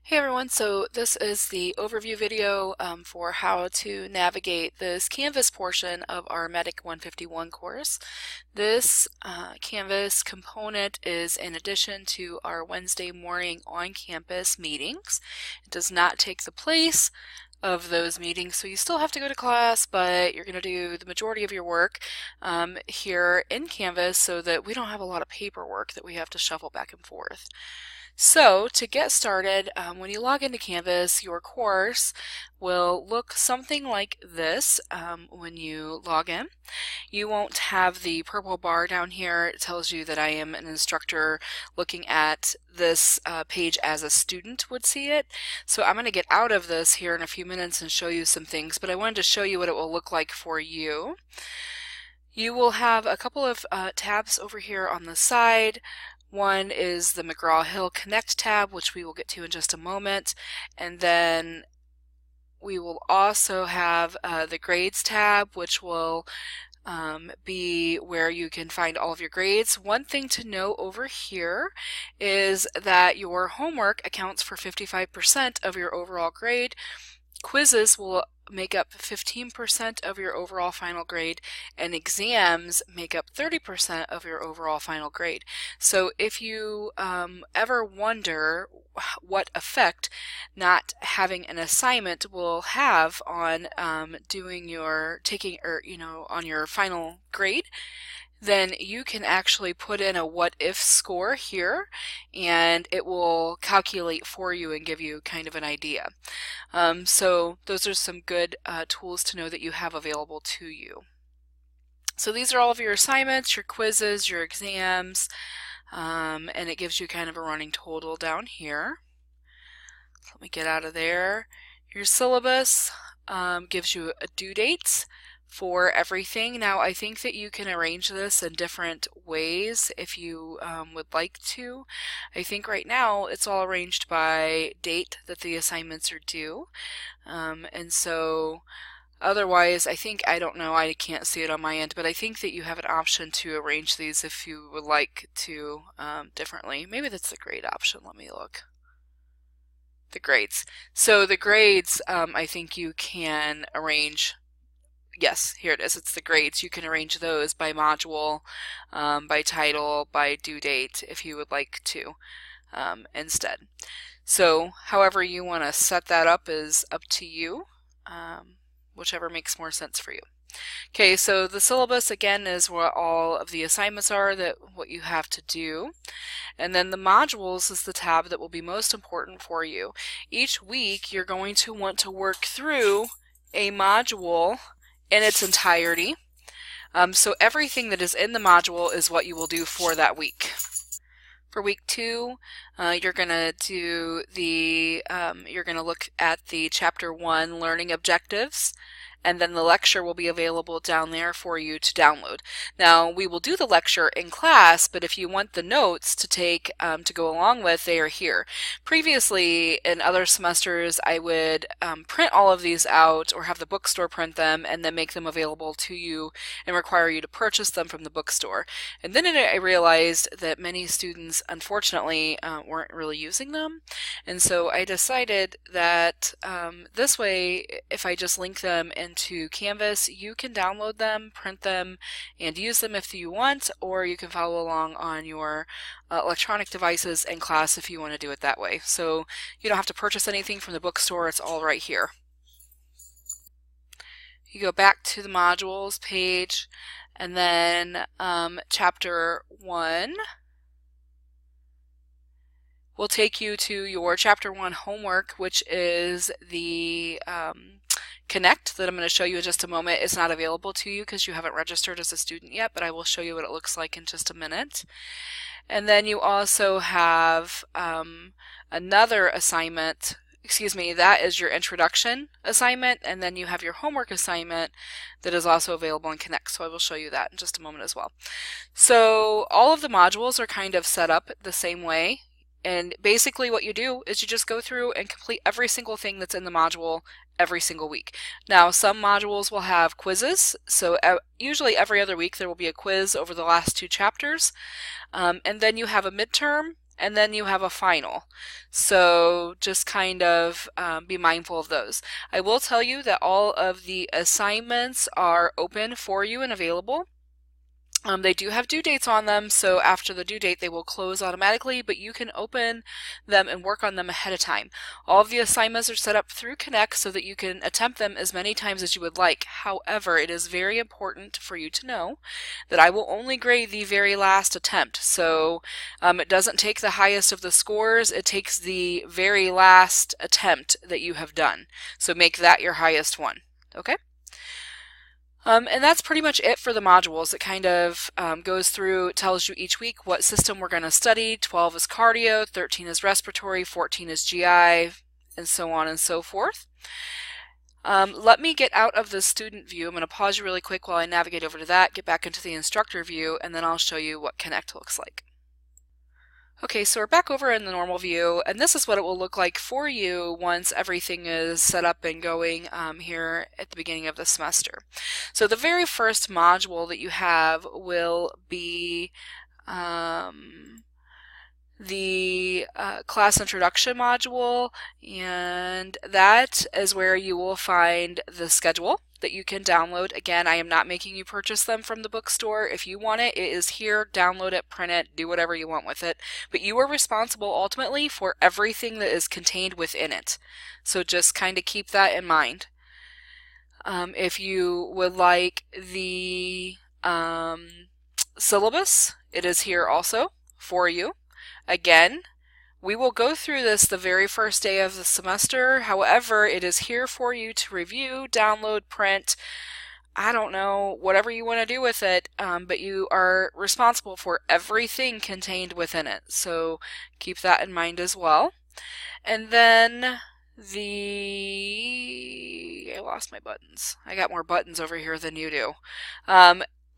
Hey everyone, so this is the overview video for how to navigate this Canvas portion of our Medic 151 course. This Canvas component is in addition to our Wednesday morning on-campus meetings. It does not take the place of those meetings, so you still have to go to class, but you're going to do the majority of your work here in Canvas so that we don't have a lot of paperwork that we have to shuffle back and forth. So to get started, when you log into Canvas, your course will look something like this when you log in. You won't have the purple bar down here. It tells you that I am an instructor looking at this page as a student would see it. So I'm going to get out of this here in a few minutes and show you some things, but I wanted to show you what it will look like for you. You will have a couple of tabs over here on the side. One is the McGraw-Hill Connect tab, which we will get to in just a moment, and then we will also have the Grades tab, which will be where you can find all of your grades. One thing to know over here is that your homework accounts for 55% of your overall grade. Quizzes will make up 15% of your overall final grade, and exams make up 30% of your overall final grade. So if you ever wonder what effect not having an assignment will have on doing your on your final grade, then you can actually put in a what if score here and it will calculate for you and give you kind of an idea. So those are some good tools to know that you have available to you. So these are all of your assignments, your quizzes, your exams, and it gives you kind of a running total down here. Let me get out of there. Your syllabus gives you a due dates for everything. Now I think that you can arrange this in different ways if you would like to. I think right now it's all arranged by date that the assignments are due, and so otherwise I don't know, I can't see it on my end, but I think that you have an option to arrange these if you would like to differently. Maybe that's the grade option. Let me look. The grades. So the grades, I think you can arrange. Yes, here it is. It's the grades. You can arrange those by module, by title, by due date if you would like to instead. So however you want to set that up is up to you, whichever makes more sense for you. Okay, so the syllabus again is where all of the assignments are, what you have to do. And then the modules is the tab that will be most important for you. Each week you're going to want to work through a module in its entirety. So everything that is in the module is what you will do for that week. For week 2, you're going to do you're going to look at the Chapter 1 learning objectives, and then the lecture will be available down there for you to download. Now, we will do the lecture in class, but if you want the notes to take to go along with, they are here. Previously, in other semesters, I would print all of these out or have the bookstore print them and then make them available to you and require you to purchase them from the bookstore. And then I realized that many students, unfortunately, weren't really using them. And so I decided that this way, if I just link them into Canvas, you can download them, print them, and use them if you want, or you can follow along on your electronic devices in class if you want to do it that way. So you don't have to purchase anything from the bookstore, it's all right here. You go back to the modules page, and then Chapter 1 will take you to your Chapter 1 homework, which is the Connect that I'm going to show you in just a moment. It's not available to you because you haven't registered as a student yet, but I will show you what it looks like in just a minute. And then you also have another assignment. Excuse me, that is your introduction assignment, and then you have your homework assignment that is also available in Connect, so I will show you that in just a moment as well. So all of the modules are kind of set up the same way, and basically what you do is you just go through and complete every single thing that's in the module every single week. Now, some modules will have quizzes, so usually every other week there will be a quiz over the last 2 chapters, and then you have a midterm, and then you have a final. So just kind of be mindful of those. I will tell you that all of the assignments are open for you and available. They do have due dates on them, so after the due date they will close automatically, but you can open them and work on them ahead of time. All of the assignments are set up through Connect so that you can attempt them as many times as you would like. However, it is very important for you to know that I will only grade the very last attempt. So it doesn't take the highest of the scores, it takes the very last attempt that you have done. So make that your highest one. Okay? And that's pretty much it for the modules. It kind of goes through, tells you each week what system we're going to study. 12 is cardio, 13 is respiratory, 14 is GI, and so on and so forth. Let me get out of the student view. I'm going to pause you really quick while I navigate over to that, get back into the instructor view, and then I'll show you what Connect looks like. Okay, so we're back over in the normal view, and this is what it will look like for you once everything is set up and going here at the beginning of the semester. So the very first module that you have will be the class introduction module, and that is where you will find the schedule that you can download. Again, I am not making you purchase them from the bookstore. If you want it, it is here. Download it, print it, do whatever you want with it. But you are responsible ultimately for everything that is contained within it. So just kind of keep that in mind. If you would like the syllabus, it is here also for you. Again, we will go through this the very first day of the semester. However, it is here for you to review, download, print, I don't know, whatever you want to do with it, but you are responsible for everything contained within it. So keep that in mind as well. And then I lost my buttons. I got more buttons over here than you do.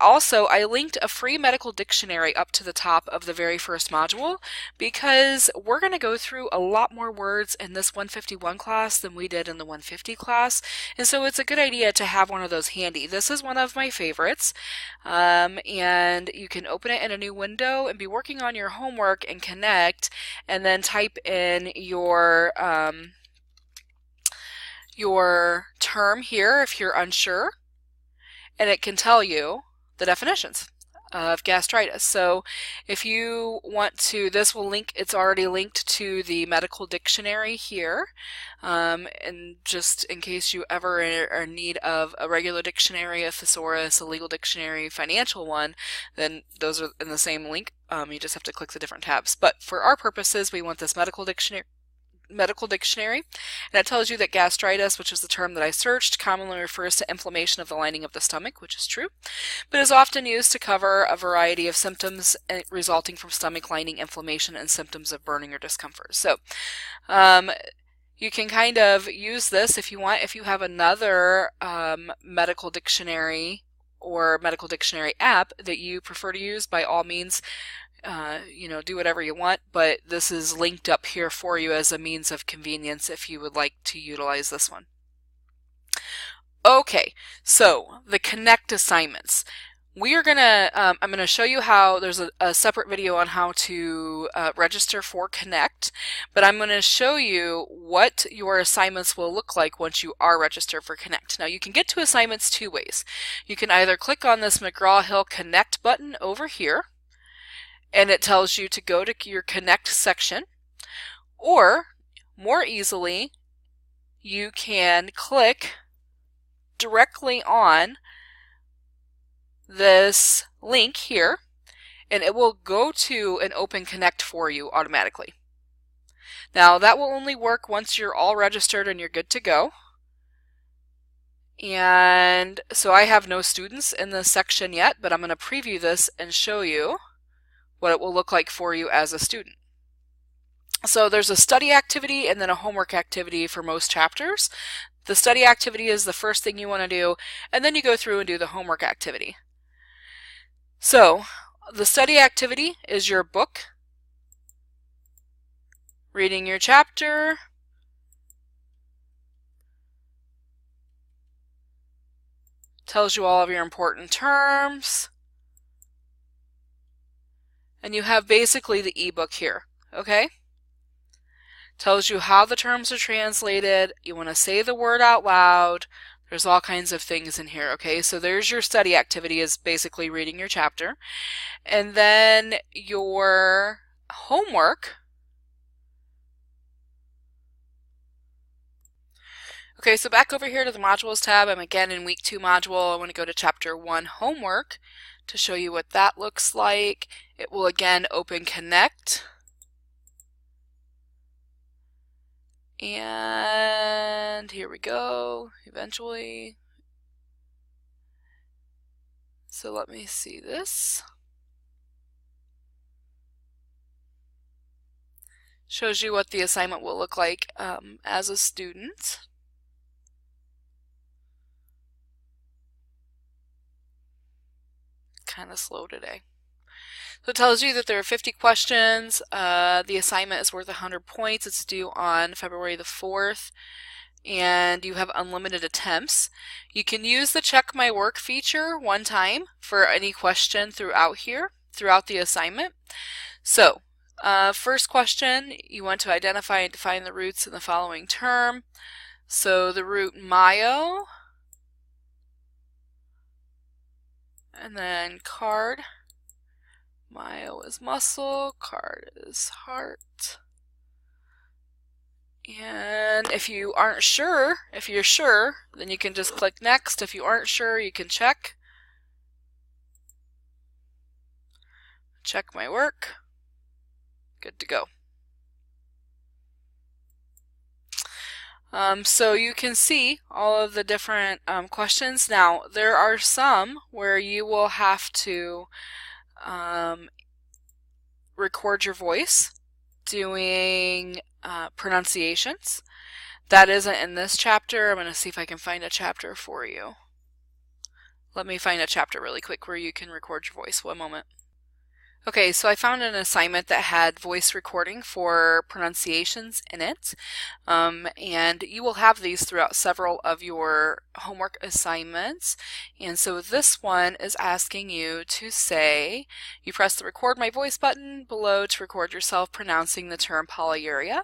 Also, I linked a free medical dictionary up to the top of the very first module because we're going to go through a lot more words in this 151 class than we did in the 150 class, and so it's a good idea to have one of those handy. This is one of my favorites, and you can open it in a new window and be working on your homework and Connect, and then type in your term here if you're unsure, and it can tell you the definitions of gastritis. So if you want to, this will link, it's already linked to the medical dictionary here, and just in case you ever are in need of a regular dictionary, a thesaurus, a legal dictionary, financial one, then those are in the same link. You just have to click the different tabs. But for our purposes, we want this medical dictionary, and it tells you that gastritis, which is the term that I searched, commonly refers to inflammation of the lining of the stomach, which is true, but is often used to cover a variety of symptoms resulting from stomach lining inflammation and symptoms of burning or discomfort. So you can kind of use this if you want. If you have another medical dictionary or medical dictionary app that you prefer to use, by all means, do whatever you want, but this is linked up here for you as a means of convenience if you would like to utilize this one. Okay, so the Connect assignments. We are gonna, I'm gonna show you how, there's a separate video on how to register for Connect, but I'm gonna show you what your assignments will look like once you are registered for Connect. Now you can get to assignments two ways. You can either click on this McGraw-Hill Connect button over here, and it tells you to go to your Connect section, or more easily, you can click directly on this link here, and it will go to an Open Connect for you automatically. Now that will only work once you're all registered and you're good to go. And so I have no students in this section yet, but I'm going to preview this and show you what it will look like for you as a student. So there's a study activity and then a homework activity for most chapters. The study activity is the first thing you want to do, and then you go through and do the homework activity. So the study activity is your book, reading your chapter, tells you all of your important terms, and you have basically the ebook here. okay? Tells you how the terms are translated. You want to say the word out loud. There's all kinds of things in here, okay? So there's your study activity, is basically reading your chapter. And then your homework. Okay, so back over here to the modules tab, I'm again in week 2 module. I want to go to chapter 1 homework to show you what that looks like. It will again open Connect. And here we go, eventually. So let me see this. Shows you what the assignment will look like as a student. Kind of slow today. So it tells you that there are 50 questions. The assignment is worth 100 points. It's due on February the 4th. And you have unlimited attempts. You can use the check my work feature one time for any question throughout the assignment. So, first question, you want to identify and define the roots in the following term. So the root myo, and then card. Myo is muscle, card is heart. And if you aren't sure, if you're sure, then you can just click next. If you aren't sure, you can check. Check my work. Good to go. So you can see all of the different questions. Now, there are some where you will have to record your voice doing pronunciations. That isn't in this chapter. I'm going to see if I can find a chapter for you. Let me find a chapter really quick where you can record your voice. One moment. Okay, so I found an assignment that had voice recording for pronunciations in it, and you will have these throughout several of your homework assignments. And so this one is asking you to say, you press the record my voice button below to record yourself pronouncing the term polyuria.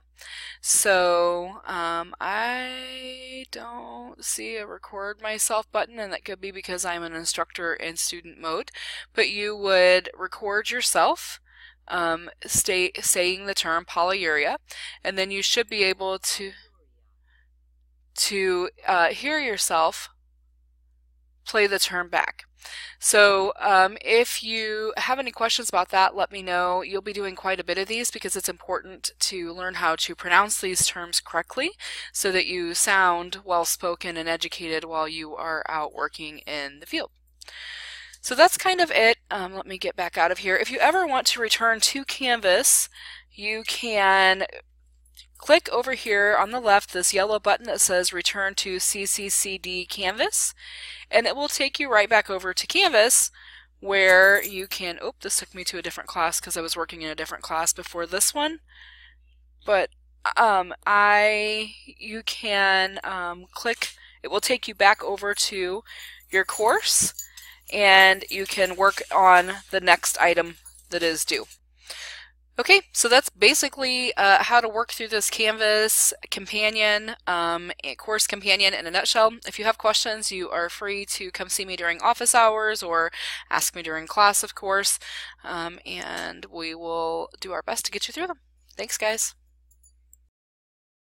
So I don't see a record myself button, and that could be because I'm an instructor in student mode, but you would record yourself saying the term polyuria, and then you should be able to hear yourself play the term back. So if you have any questions about that, let me know. You'll be doing quite a bit of these because it's important to learn how to pronounce these terms correctly so that you sound well-spoken and educated while you are out working in the field. So that's kind of it. Let me get back out of here. If you ever want to return to Canvas, you can click over here on the left, this yellow button that says Return to CCCD Canvas, and it will take you right back over to Canvas where you can, this took me to a different class because I was working in a different class before this one, but you can click, it will take you back over to your course, and you can work on the next item that is due. Okay, so that's basically how to work through this Canvas companion, course companion in a nutshell. If you have questions, you are free to come see me during office hours or ask me during class, of course, and we will do our best to get you through them. Thanks, guys.